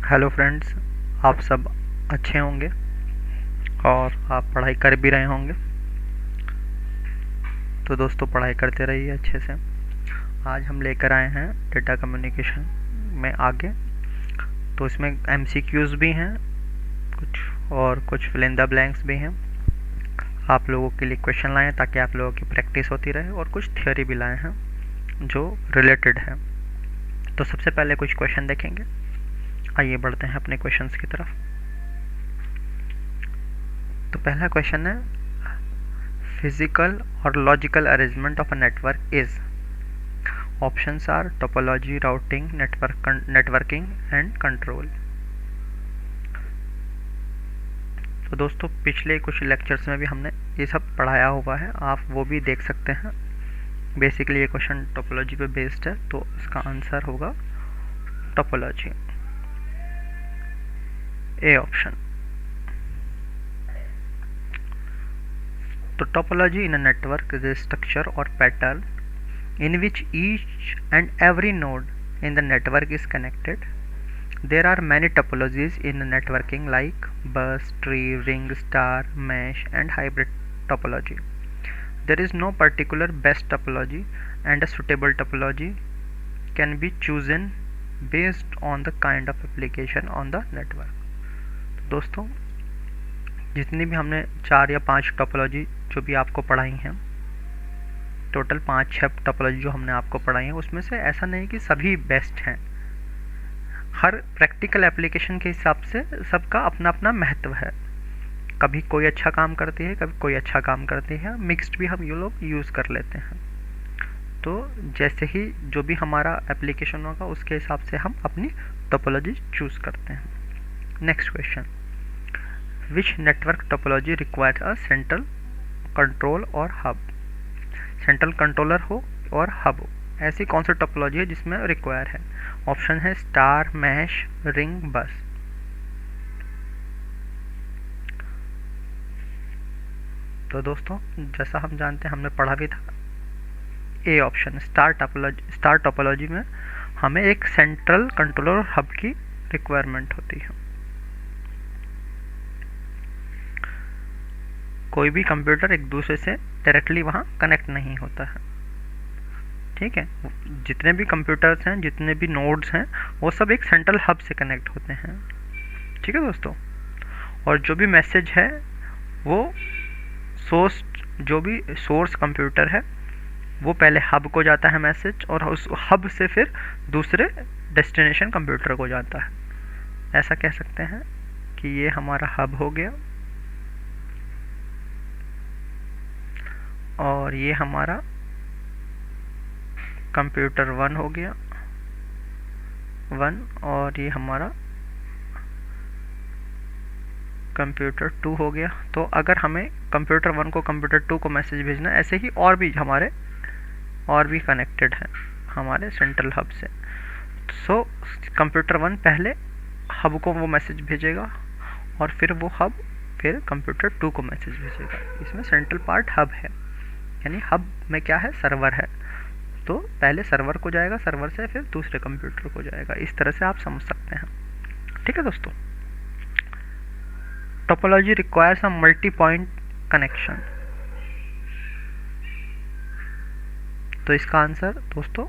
Hello friends, आप सब अच्छे होंगे और आप पढ़ाई कर भी रहे होंगे। तो दोस्तों, पढ़ाई करते रहिए अच्छे से। आज हम लेकर आए हैं डेटा कम्युनिकेशन में आगे। तो इसमें एमसीक्यूज़ भी हैं कुछ, और कुछ फिल इन द ब्लैंक्स भी हैं। आप लोगों के लिए क्वेश्चन लाए हैं ताकि आप लोगों की प्रैक्टिस होती रहे, और कुछ थियोरी भी लाए हैं जो रिलेटेड है। तो सबसे पहले कुछ क्वेश्चन देखेंगे। आइए बढ़ते हैं अपने क्वेश्चंस की तरफ। तो पहला क्वेश्चन है, physical or logical arrangement of a network is. Options are topology, routing, networking and control. तो दोस्तों, पिछले कुछ लेक्चर्स में भी हमने ये सब पढ़ाया हुआ है, आप वो भी देख सकते हैं। बेसिकली ये क्वेश्चन टोपोलॉजी पे बेस्ड है, तो इसका आंसर होगा टोपोलॉजी, ए ऑप्शन। तो topology in a network is a structure or pattern in which each and every node in the network is connected. There are many topologies in networking like bus, tree, ring, star, mesh and hybrid topology. There is no particular best topology, and a suitable topology can be chosen based on the kind of application on the network. दोस्तों, जितनी भी हमने 4 या 5 topology जो भी आपको पढ़ाई हैं, टोटल 5-6 टोपोलॉजी जो हमने आपको पढ़ाई है, उसमें से ऐसा नहीं कि सभी बेस्ट हैं। हर प्रैक्टिकल एप्लीकेशन के हिसाब से सबका अपना अपना महत्व है। कभी कोई अच्छा काम करती है, कभी कोई अच्छा काम करती है, मिक्स्ड भी हम ये लोग यूज़ कर लेते हैं। तो जैसे ही जो भी हमारा एप्लीकेशन होगा, उसके हिसाब से हम अपनी टोपोलॉजी चूज़ करते हैं। Next question, which network topology requires a central control और हब। सेंट्रल कंट्रोलर हो और हब हो, ऐसी कौन सी टोपोलॉजी है जिसमें रिक्वायर है? ऑप्शन है स्टार, मैश, रिंग, बस। तो दोस्तों, जैसा हम जानते हैं, हमने पढ़ा भी था, ए ऑप्शन स्टार टोपोलॉजी में हमें एक सेंट्रल कंट्रोलर और हब की रिक्वायरमेंट होती है। कोई भी कंप्यूटर एक दूसरे से डायरेक्टली वहाँ कनेक्ट नहीं होता है, ठीक है। जितने भी कंप्यूटर्स हैं, जितने भी नोड्स हैं, वो सब एक सेंट्रल हब से कनेक्ट होते हैं, ठीक है दोस्तों। और जो भी मैसेज है वो जो भी सोर्स कंप्यूटर है, वो पहले हब को जाता है मैसेज, और उस हब से फिर दूसरे डेस्टिनेशन कंप्यूटर को जाता है। ऐसा कह सकते हैं कि ये हमारा हब हो गया, और ये हमारा कंप्यूटर 1 हो गया 1, और ये हमारा कंप्यूटर 2 हो गया। तो अगर हमें कंप्यूटर 1 को कंप्यूटर 2 को मैसेज भेजना, ऐसे ही और भी कनेक्टेड है हमारे सेंट्रल हब से। सो कंप्यूटर 1 पहले हब को वो मैसेज भेजेगा, और फिर वो हब फिर कंप्यूटर 2 को मैसेज भेजेगा। इसमें सेंट्रल पार्ट हब है, यानी हब में क्या है, सर्वर है। तो पहले सर्वर को जाएगा, सर्वर से फिर दूसरे कंप्यूटर को जाएगा। इस तरह से आप समझ सकते हैं, ठीक है दोस्तों। Topology requires a multi point connection. तो इसका आंसर दोस्तों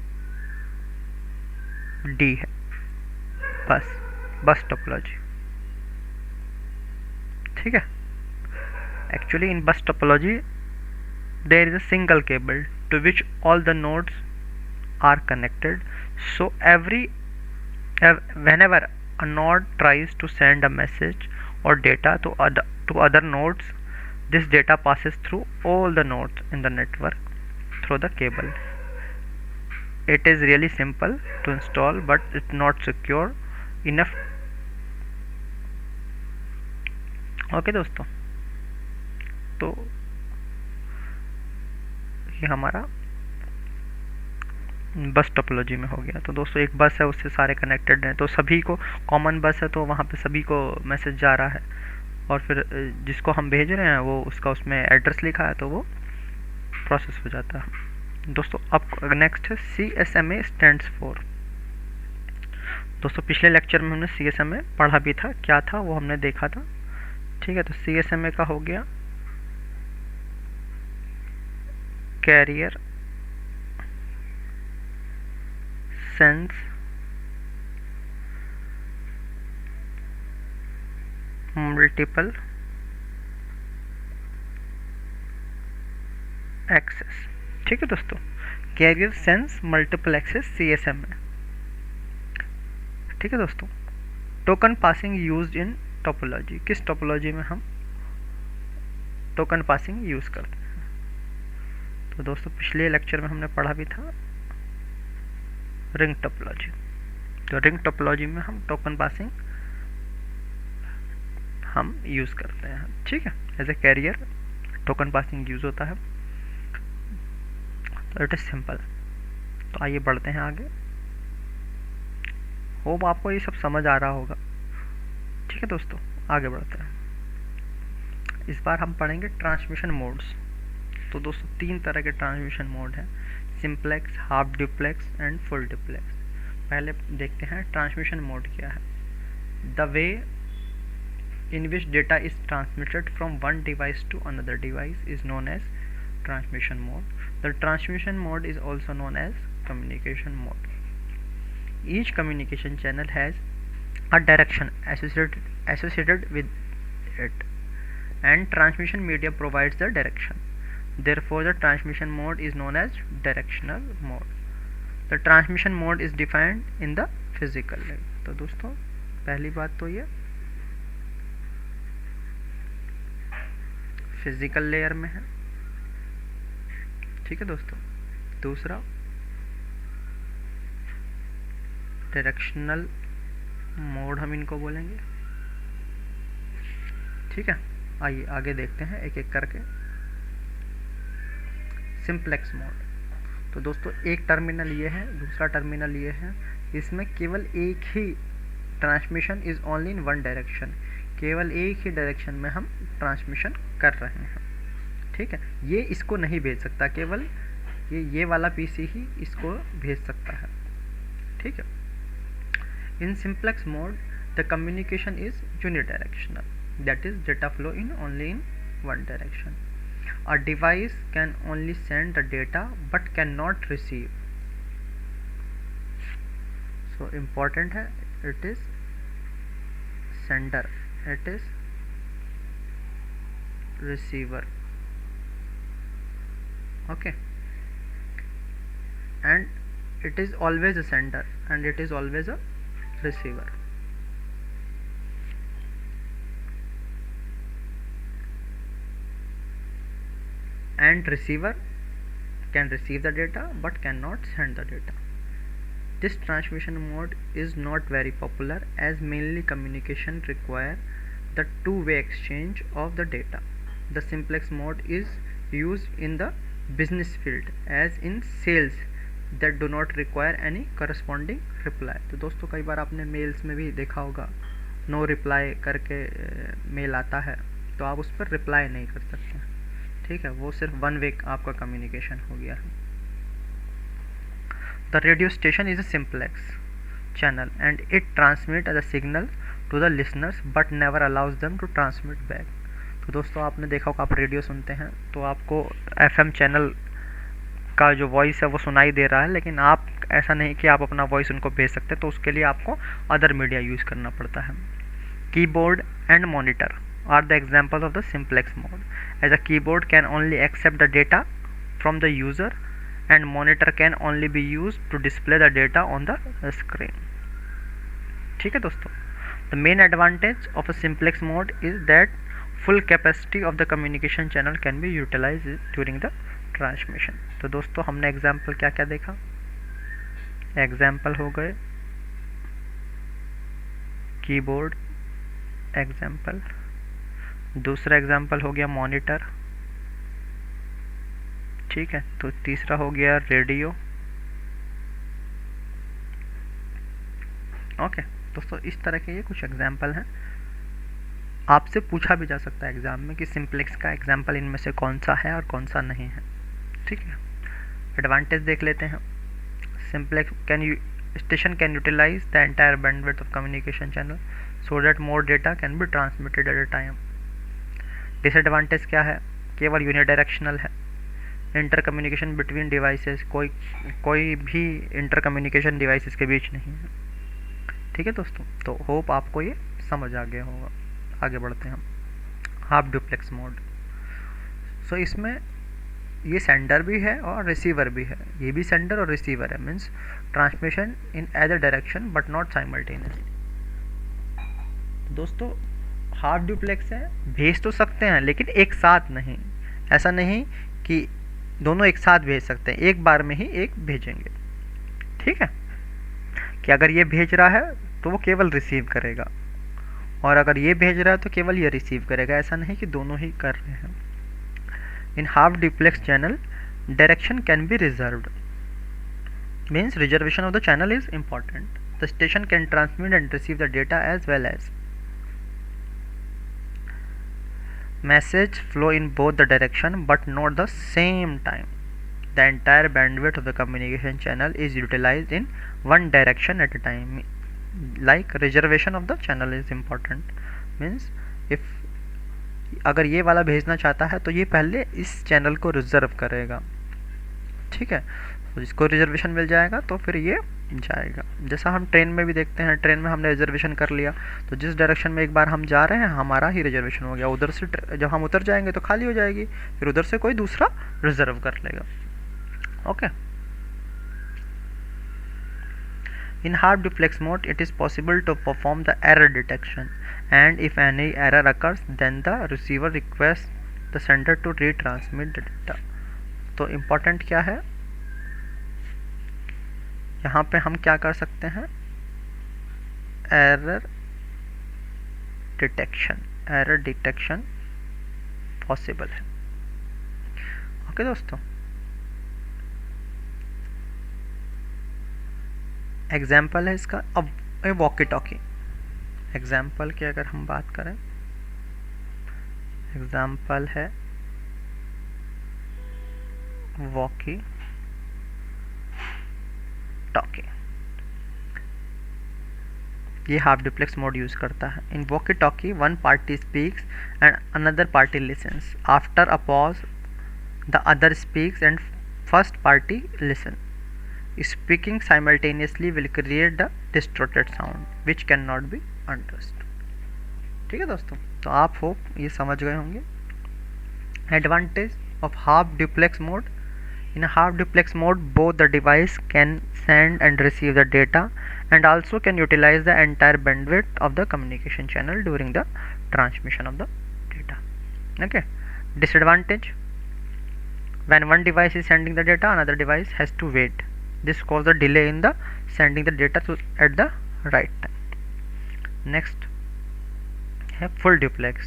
डी है, बस टोपोलॉजी, ठीक है। एक्चुअली इन बस topology there is a single cable to which all the nodes are connected. So whenever a node tries to send a message or data to other nodes, this data passes through all the nodes in the network through the cable. It is really simple to install, but it's not secure enough. Okay दोस्तों, तो ये हमारा बस topology में हो गया। तो दोस्तों, एक बस है, उससे सारे कनेक्टेड हैं, तो सभी को कॉमन बस है, तो वहाँ पे सभी को मैसेज जा रहा है, और फिर जिसको हम भेज रहे हैं वो उसका उसमें एड्रेस लिखा है, तो वो प्रोसेस हो जाता है। दोस्तों, अब नेक्स्ट है CSMA स्टैंड्स फॉर। दोस्तों पिछले लेक्चर में हमने CSMA पढ़ा भी था, क्या था वो हमने देखा था। ठीक है, तो CSMA का हो गया कैरियर सेंस मल्टीपल एक्सेस। ठीक है दोस्तों, carrier sense multiple access CSMA। ठीक है दोस्तों, token passing used in topology, किस टोपोलॉजी में हम टोकन पासिंग यूज़ करते हैं। तो दोस्तों पिछले लेक्चर में हमने पढ़ा भी था रिंग टोपोलॉजी। तो रिंग टोपोलॉजी में हम टोकन पासिंग हम यूज़ करते हैं। ठीक है, as a carrier token passing use होता है, तो इट इज़ सिंपल। तो आइए बढ़ते हैं आगे। होप आपको ये सब समझ आ रहा होगा। ठीक है दोस्तों, आगे बढ़ते हैं। इस बार हम पढ़ेंगे ट्रांसमिशन मोड्स। तो दोस्तों 3 तरह के ट्रांसमिशन मोड हैं, simplex, half duplex and full duplex. पहले देखते हैं ट्रांसमिशन मोड क्या है। The way in which data is transmitted from one device to another device is known as transmission mode. The transmission mode is also known as communication mode. Each communication channel has a direction associated with it, and transmission medium provides the direction. Therefore, the transmission mode is known as directional mode. The transmission mode is defined in the physical level. तो दोस्तों पहली बात तो ये physical layer में है। ठीक है दोस्तों, दूसरा डायरेक्शनल मोड हम इनको बोलेंगे। ठीक है, आइए आगे देखते हैं एक एक करके। Simplex mode. तो दोस्तों एक टर्मिनल ये है, दूसरा टर्मिनल ये है। इसमें केवल एक ही transmission is only in one direction, केवल एक ही डायरेक्शन में हम ट्रांसमिशन कर रहे हैं। ठीक है, ये इसको नहीं भेज सकता, केवल ये वाला पीसी ही इसको भेज सकता है। ठीक है, in simplex mode the communication is unidirectional, that is data flow in only in one direction. A device can only send the data but can not receive. So important है, it is sender, it is receiver. Okay, and it is always a sender and it is always a receiver. And receiver can receive the data but cannot send the data. This transmission mode is not very popular as mainly communication require the two-way exchange of the data. The simplex mode is used in the business field as in sales that do not require any corresponding reply. तो दोस्तों कई बार आपने mails में भी देखा होगा no reply करके mail आता है, तो आप उस पर रिप्लाई नहीं कर सकते। ठीक है, वो सिर्फ वन वे आपका कम्युनिकेशन हो गया है। The radio station is a simplex channel and it transmits the signal to the listeners but never allows them to transmit back. तो दोस्तों आपने देखा होगा, आप रेडियो सुनते हैं तो आपको FM चैनल का जो वॉइस है वो सुनाई दे रहा है, लेकिन आप ऐसा नहीं कि आप अपना वॉइस उनको भेज सकते, तो उसके लिए आपको अदर मीडिया यूज़ करना पड़ता है। Keyboard and monitor are the example of the simplex mode, as a keyboard can only accept the data from the user and monitor can only be used to display the data on the screen. ठीक है दोस्तों, the main advantage of a simplex mode is that full capacity of the communication channel can be utilized during the transmission. तो दोस्तों हमने example क्या क्या देखा, example हो गए कीबोर्ड एग्जाम्पल, दूसरा एग्जाम्पल हो गया मॉनिटर। ठीक है, तो तीसरा हो गया रेडियो। ओके दोस्तों, इस तरह के ये कुछ एग्जाम्पल हैं। आपसे पूछा भी जा सकता है एग्जाम में कि सिंप्लेक्स का एग्जाम्पल इनमें से कौन सा है और कौन सा नहीं है। ठीक है, एडवांटेज देख लेते हैं। Simplex can station can utilize the entire bandwidth of communication channel so that more data can be transmitted at a time. Disadvantage क्या है? केवल यूनिडायरेक्शनल है, इंटर कम्युनिकेशन बिटवीन डिवाइसेस, कोई भी इंटर कम्युनिकेशन डिवाइसेस के बीच नहीं है। ठीक है दोस्तों, तो होप आपको ये समझ आ गया होगा। आगे बढ़ते हैं हम। Half duplex mode. सो इसमें ये सेंडर भी है और रिसीवर भी है, ये भी सेंडर और रिसीवर है, means transmission in either direction but not simultaneously. दोस्तों हाफ डुप्लेक्स है, भेज तो सकते हैं लेकिन एक साथ नहीं, ऐसा नहीं कि दोनों एक साथ भेज सकते हैं, एक बार में ही एक भेजेंगे। ठीक है, कि अगर ये भेज रहा है तो वो केवल रिसीव करेगा, और अगर ये भेज रहा है तो केवल ये रिसीव करेगा, ऐसा नहीं कि दोनों ही कर रहे हैं। In half duplex channel direction can be reserved, means reservation of the channel is important. The station can transmit and receive the data as well as message flow in both the direction but not the same time. The entire bandwidth of the communication channel is utilized in one direction at a time. Like reservation of the channel is important, means if अगर ये वाला भेजना चाहता है तो ये पहले इस चैनल को रिजर्व करेगा। ठीक है, तो जिसको रिजर्वेशन मिल जाएगा तो फिर ये जाएगा। जैसा हम ट्रेन में भी देखते हैं, ट्रेन में हमने रिजर्वेशन कर लिया तो जिस डायरेक्शन में एक बार हम जा रहे हैं हमारा ही रिजर्वेशन हो गया, उधर से जब हम उतर जाएंगे तो खाली हो जाएगी, फिर उधर से कोई दूसरा रिजर्व कर लेगा। Okay. In half duplex mode, it is possible to perform the error detection, and if any error occurs, then the receiver requests the sender to retransmit the data. तो important क्या है, यहाँ पे हम क्या कर सकते हैं, error detection possible है। ओके दोस्तों, एग्जाम्पल है इसका। अब वॉकी टॉकी एग्जाम्पल की अगर हम बात करें, एग्जाम्पल है वॉकी टॉकी। ये हाफ डुप्लेक्स मोड यूज करता है। In walkie talkie one party speaks and another party listens. After a pause the other speaks and first party listen. Speaking simultaneously will create the distorted sound which cannot be understood. ठीक है दोस्तों, तो आप hope ये समझ गए होंगे। Advantage of half duplex mode. In a half duplex mode, both the device can send and receive the data and also can utilize the entire bandwidth of the communication channel during the transmission of the data. Okay. Disadvantage: when one device is sending the data, another device has to wait. This causes a delay in the sending the data at the right time. Next है full duplex.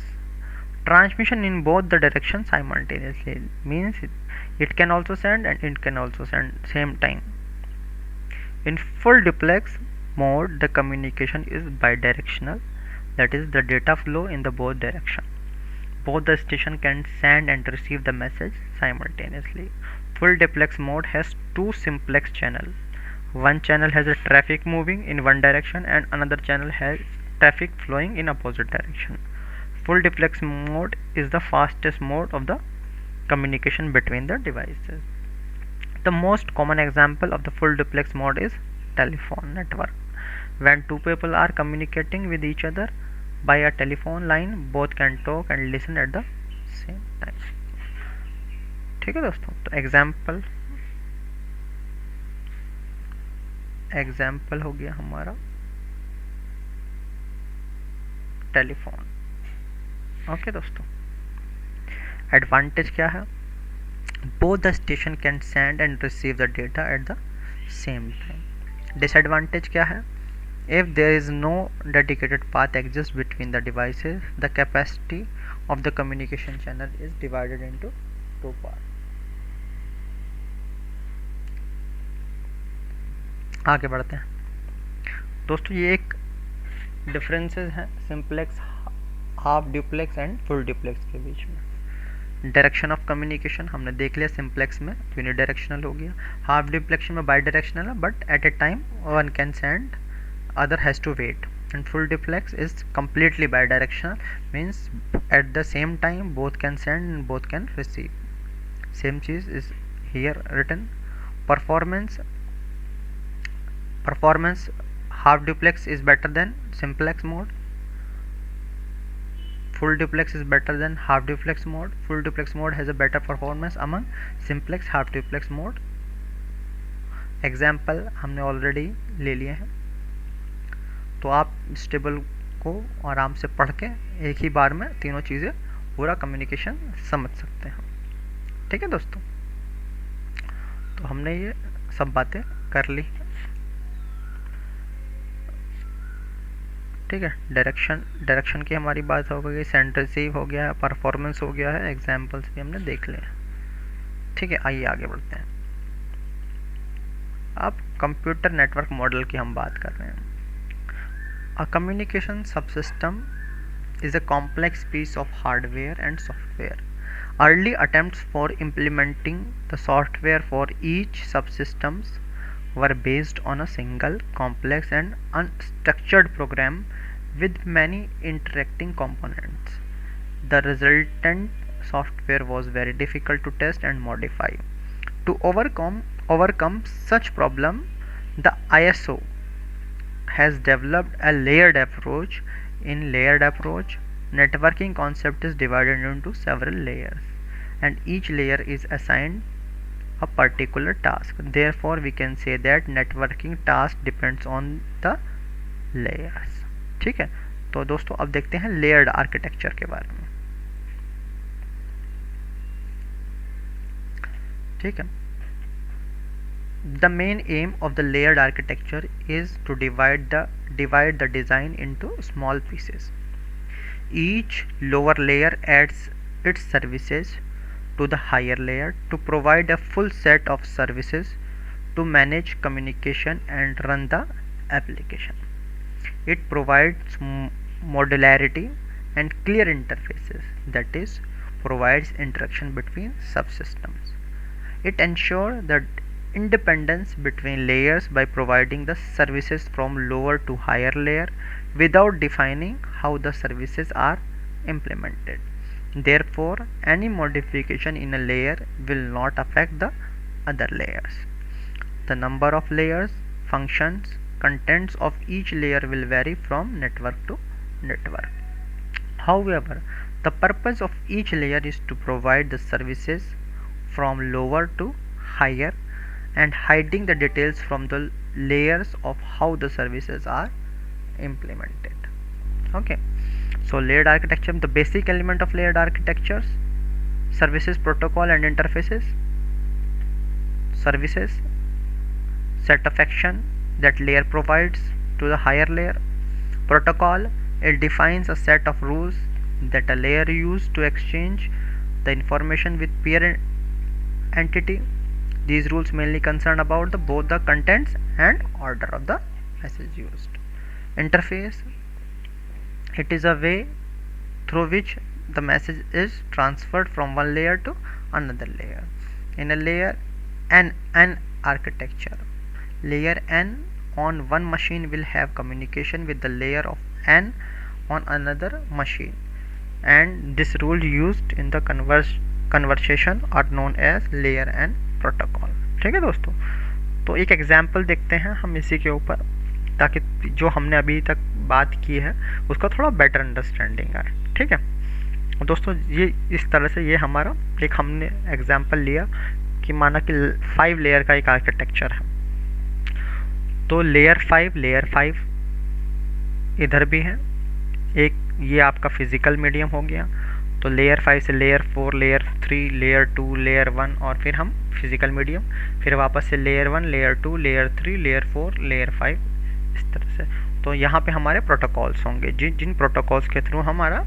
Transmission in both the directions simultaneously, means it can also send and it can also send same time. In full duplex mode, the communication is bidirectional, that is the data flow in the both direction. Both the station can send and receive the message simultaneously. Full duplex mode has two simplex channels. One channel has a traffic moving in one direction and another channel has traffic flowing in opposite direction. Full duplex mode is the fastest mode of the communication between the devices. The most common example of the full duplex mode is telephone network. When two people are communicating with each other by a telephone line, both can talk and listen at the same time. ठीक है दोस्तों, तो example हो गया हमारा telephone. Okay दोस्तों, advantage क्या है, both the station can send and receive the data at the same time. Disadvantage क्या है, if there is no dedicated path exists between the devices, the capacity of the communication channel is divided into two parts. आगे बढ़ते हैं दोस्तों, ये एक differences हैं simplex, half duplex and full duplex के बीच में। डायरेक्शन ऑफ कम्युनिकेशन हमने देख लिया, सिंप्लेक्स में यूनिडायरेक्शनल हो गया, हाफ डुप्लेक्स में बाई डायरेक्शनल है but at A time one can send, other has to wait, and full duplex is completely bidirectional, means at the same time both can send and both can receive. Same cheese is here written. Performance half duplex is better than simplex mode, full duplex is better than half duplex mode, full duplex mode has a better performance among simplex half duplex mode. Example हमने already ले लिए हैं, तो आप इस table को आराम से पढ़ के एक ही बार में तीनों चीज़ें पूरा कम्युनिकेशन समझ सकते हैं। ठीक है दोस्तों, तो हमने ये सब बातें कर ली। ठीक है, डायरेक्शन की हमारी बात हो गई, सेंटर रिसीव हो गया है, परफॉर्मेंस हो गया है, एग्जाम्पल्स भी हमने देख लिए। ठीक है, आइए आगे बढ़ते हैं। अब कंप्यूटर नेटवर्क मॉडल की हम बात कर रहे हैं। A communication subsystem is a complex piece of hardware and software. Early attempts for implementing the software for each subsystems were based on a single, complex and unstructured program with many interacting components. The resultant software was very difficult to test and modify. To overcome such problem, the ISO has developed a layered approach. In layered approach, networking concept is divided into several layers and each layer is assigned a particular task. Therefore we can say that networking task depends on the layers. ठीक है, तो दोस्तों अब देखते हैं layered architecture के बारे में। ठीक है, the main aim of the layered architecture is to divide the design into small pieces. Each lower layer adds its services to the higher layer to provide a full set of services to manage communication and run the application. It provides modularity and clear interfaces, that is, provides interaction between subsystems. It ensures that independence between layers by providing the services from lower to higher layer without defining how the services are implemented. Therefore, any modification in a layer will not affect the other layers. The number of layers, functions, contents of each layer will vary from network to network. However, the purpose of each layer is to provide the services from lower to higher and hiding the details from the layers of how the services are implemented. Okay, so layered architecture, the basic element of layered architectures: services, protocol and interfaces. Services, set of action that layer provides to the higher layer. Protocol, it defines a set of rules that a layer uses to exchange the information with peer entity. These rules mainly concern about both the contents and order of the message used. Interface, it is a way through which the message is transferred from one layer to another layer. In a layer N architecture, layer N on one machine will have communication with the layer of N on another machine, and this rule used in the conversation are known as layer N protocol. ठीक है दोस्तों, तो एक example देखते हैं हम इसी के ऊपर, ताकि जो हमने अभी तक बात की है उसका थोड़ा बेटर अंडरस्टैंडिंग आए। ठीक है दोस्तों, ये इस तरह से ये हमारा एक हमने एग्जाम्पल लिया कि माना कि 5 लेयर का एक आर्किटेक्चर है, तो लेयर 5 इधर भी है, एक ये आपका फिजिकल मीडियम हो गया, तो लेयर 5 से लेयर 4, लेयर 3, लेयर 2, लेयर 1 और फिर हम फिजिकल मीडियम, फिर वापस से layer 1, layer 2, layer 3, layer 4, layer 5, इस तरह से। तो यहाँ पे हमारे प्रोटोकॉल्स होंगे जिन प्रोटोकॉल्स के थ्रू हमारा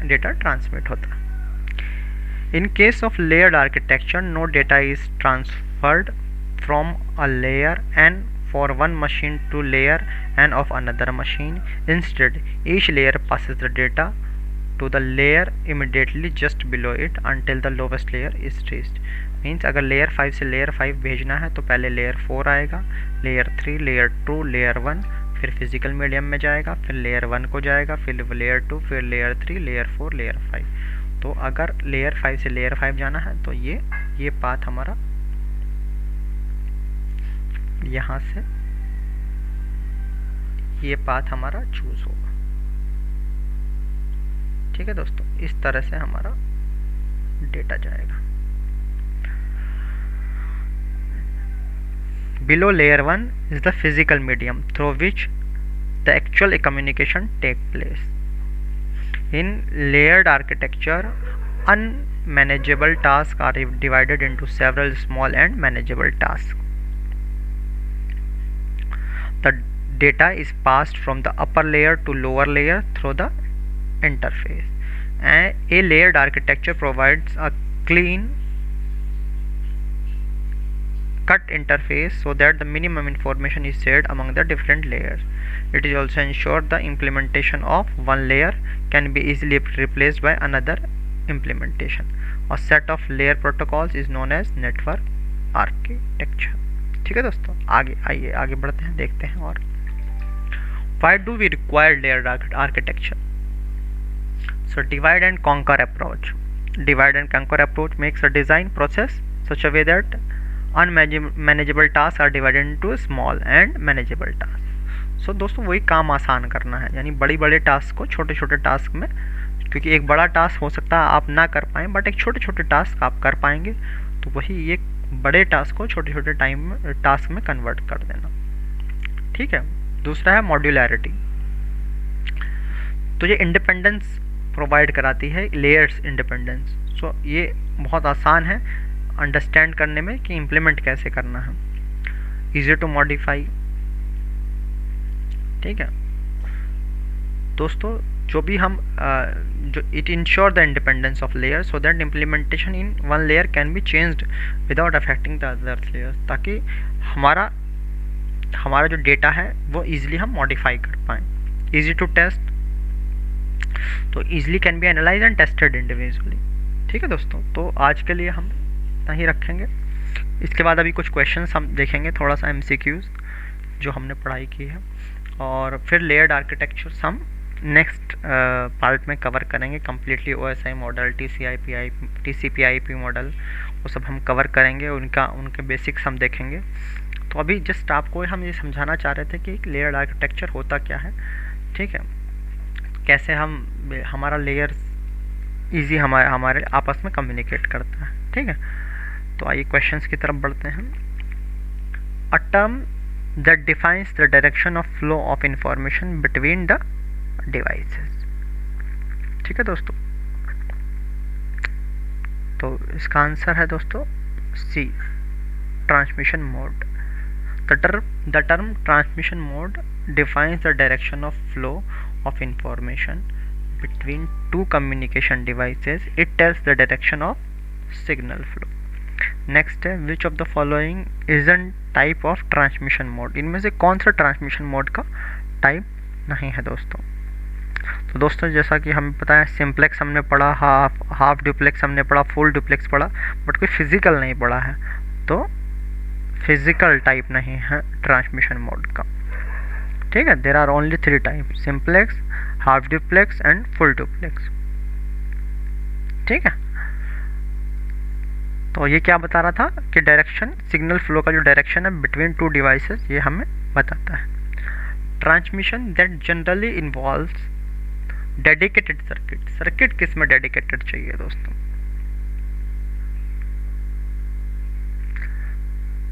डेटा ट्रांसमिट होता है। In case of layered architecture, no data is transferred from a layer N for one machine to layer N of another machine. Instead, each layer passes the data to the layer immediately just below it until the lowest layer is reached। Means अगर layer 5 से layer 5 भेजना है तो पहले layer 4 आएगा, layer 3, layer 2, layer 1, फिर physical medium में जाएगा, फिर लेयर 1 को जाएगा, फिर लेयर 2, फिर लेयर 3, लेयर 4, लेयर 5। तो अगर लेयर 5 से लेयर 5 जाना है तो ये पाथ हमारा यहाँ से ये पाथ हमारा चूज होगा। ठीक है दोस्तों, इस तरह से हमारा डेटा जाएगा। Below layer 1 is the physical medium through which the actual communication take place. In layered architecture, unmanageable tasks are divided into several small and manageable tasks. The data is passed from the upper layer to lower layer through the interface. And a layered architecture provides a clean cut interface so that the minimum information is shared among the different layers. It is also ensured the implementation of one layer can be easily replaced by another implementation. A set of layer protocols is known as network architecture। ठीक है दोस्तों, आइए आगे बढ़ते हैं, देखते हैं। और why do we require layered architecture? So divide and conquer approach. Divide and conquer approach makes a design process such a way that unmanageable tasks are divided into small and manageable tasks। So दोस्तों वही काम आसान करना है, यानी बड़ी बड़े task को छोटे छोटे टास्क में, क्योंकि एक बड़ा टास्क हो सकता है आप ना कर पाएँ, बट एक छोटे छोटे टास्क आप कर पाएंगे, तो वही एक बड़े टास्क को छोटे छोटे टास्क में कन्वर्ट कर देना। ठीक है। दूसरा है मॉड्यूलैरिटी। तो ये इंडिपेंडेंस प्रोवाइड कराती है, लेयर्स इंडिपेंडेंस। सो ये बहुत आसान है अंडरस्टैंड करने में कि इम्प्लीमेंट कैसे करना है। Easy to modify. ठीक है दोस्तों, जो भी हम जो it ensure the independence of layer so that implementation in one layer can be changed without affecting the other layers, ताकि हमारा जो डेटा है वो इजीली हम मॉडिफाई कर पाएँ। इजी टू टेस्ट, तो easily can be analyse and tested individually. ठीक है दोस्तों, तो आज के लिए हम इतना ही रखेंगे। इसके बाद अभी कुछ क्वेश्चंस हम देखेंगे, थोड़ा सा MCQs जो हमने पढ़ाई की है, और फिर लेयर्ड आर्किटेक्चर्स हम नेक्स्ट पार्ट में कवर करेंगे। Completely OSI model, TCP/IP model, वो सब हम कवर करेंगे, उनके बेसिक्स हम देखेंगे। तो अभी जस्ट आपको हम ये समझाना चाह रहे थे कि लेयर्ड आर्किटेक्चर होता क्या है। ठीक है, कैसे हमारा लेयर्स ईजी हमारे आपस में कम्युनिकेट करता है। ठीक है, तो आइए क्वेश्चंस की तरफ बढ़ते हैं। A term that defines the direction of flow of information between the devices. ठीक है दोस्तों, तो इसका आंसर है दोस्तों C, transmission mode. The term transmission mode defines the direction of flow of information between two communication devices. It tells the direction of signal flow. Next है, which of the following isn't type of transmission mode? इनमें से कौन सा transmission mode का type नहीं है दोस्तों? तो दोस्तों जैसा कि हमें पता है, सिंप्लेक्स हमने पढ़ा, हाफ डुप्लेक्स हमने पढ़ा, फुल डुप्लेक्स पढ़ा, बट कोई फिजिकल नहीं पढ़ा है। तो फिजिकल टाइप नहीं है ट्रांसमिशन मोड का। ठीक है, there are only 3 type, simplex, half duplex and full duplex. ठीक है, तो ये क्या बता रहा था कि डायरेक्शन, सिग्नल फ्लो का जो डायरेक्शन है बिटवीन 2 डिवाइसेस, ये हमें बताता है। Transmission that generally involves dedicated circuit. Circuit किस में डेडिकेटेड चाहिए दोस्तों?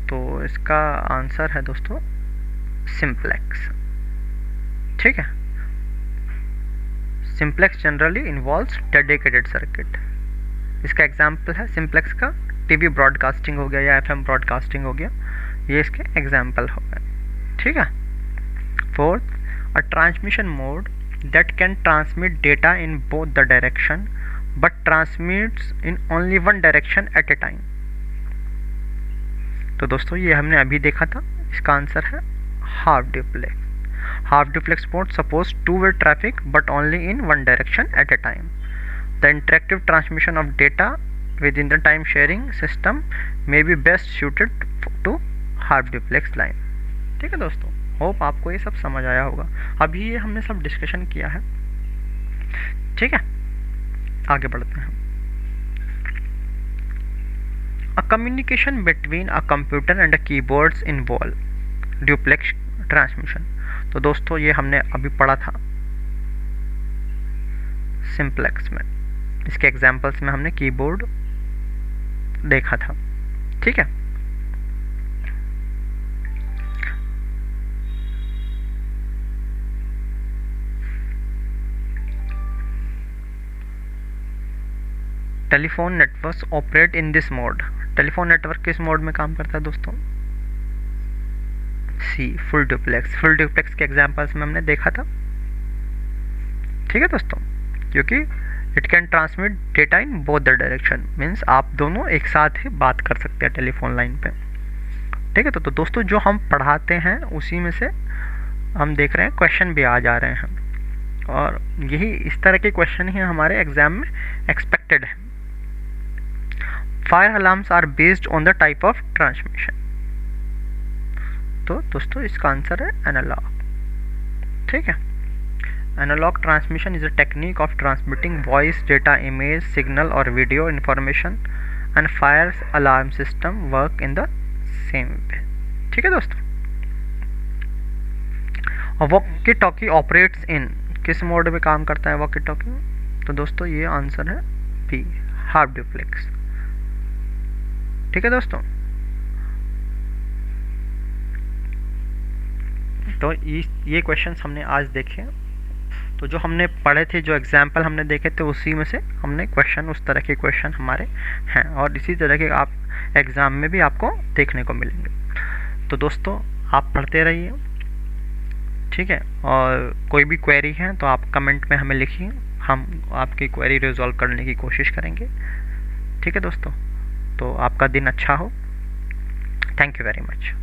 तो इसका आंसर है दोस्तों सिंप्लेक्स। ठीक है, simplex generally involves dedicated circuit. इसका एग्जाम्पल है सिंप्लेक्स का टीवी ब्रॉडकास्टिंग हो गया या FM ब्रॉडकास्टिंग हो गया, ये इसके एग्जाम्पल हो गए। ठीक है। Fourth, a transmission mode that can transmit data in both the direction but transmits in only one direction at A time. तो दोस्तों ये हमने अभी देखा था, इसका आंसर है half duplex. Half duplex mode suppose two-way traffic but only in one direction at a time. The interactive transmission of data within the time sharing system may be best suited to half duplex line. ठीक है दोस्तों, hope आपको ये सब समझ आया होगा. अभी ये हमने सब डिस्कशन किया है. ठीक है, आगे बढ़ते हैं. A communication between a computer and a keyboards involve duplex transmission. तो दोस्तों ये हमने अभी पढ़ा था सिंप्लेक्स में. इसके एग्जांपल्स में हमने कीबोर्ड देखा था. ठीक है, telephone networks operate in this mode. Telephone network किस मोड में काम करता है दोस्तों? सी, फुल डुप्लेक्स. फुल डुप्लेक्स के एग्जांपल्स में हमने देखा था. ठीक है दोस्तों, क्योंकि it can transmit data in both the direction, means आप दोनों एक साथ ही बात कर सकते हैं टेलीफोन लाइन पे. ठीक है, तो दोस्तों जो हम पढ़ाते हैं उसी में से हम देख रहे हैं क्वेश्चन भी आ जा रहे हैं, और यही इस तरह के क्वेश्चन ही हमारे एग्जाम में एक्सपेक्टेड है. Fire alarms are based on the type of transmission. तो दोस्तों इसका आंसर है एनालॉग. ठीक है, analogue transmission is a technique of transmitting voice data, image, signal और video information, and fire alarm system work in the same way. ठीक है दोस्तों, और वॉकी टॉकी ऑपरेट्स इन किस मोड में काम करता है वॉकी टॉकी? तो दोस्तों ये आंसर है बी, हाफ डुप्लेक्स. ठीक है दोस्तों, तो ये क्वेश्चंस हमने आज देखे. तो जो हमने पढ़े थे, जो एग्जाम्पल हमने देखे थे, उसी में से हमने क्वेश्चन, उस तरह के क्वेश्चन हमारे हैं, और इसी तरह के आप एग्ज़ाम में भी आपको देखने को मिलेंगे. तो दोस्तों आप पढ़ते रहिए. ठीक है, और कोई भी क्वेरी है तो आप कमेंट में हमें लिखिए, हम आपकी क्वेरी रिजॉल्व करने की कोशिश करेंगे. ठीक है दोस्तों, तो आपका दिन अच्छा हो. Thank you very much.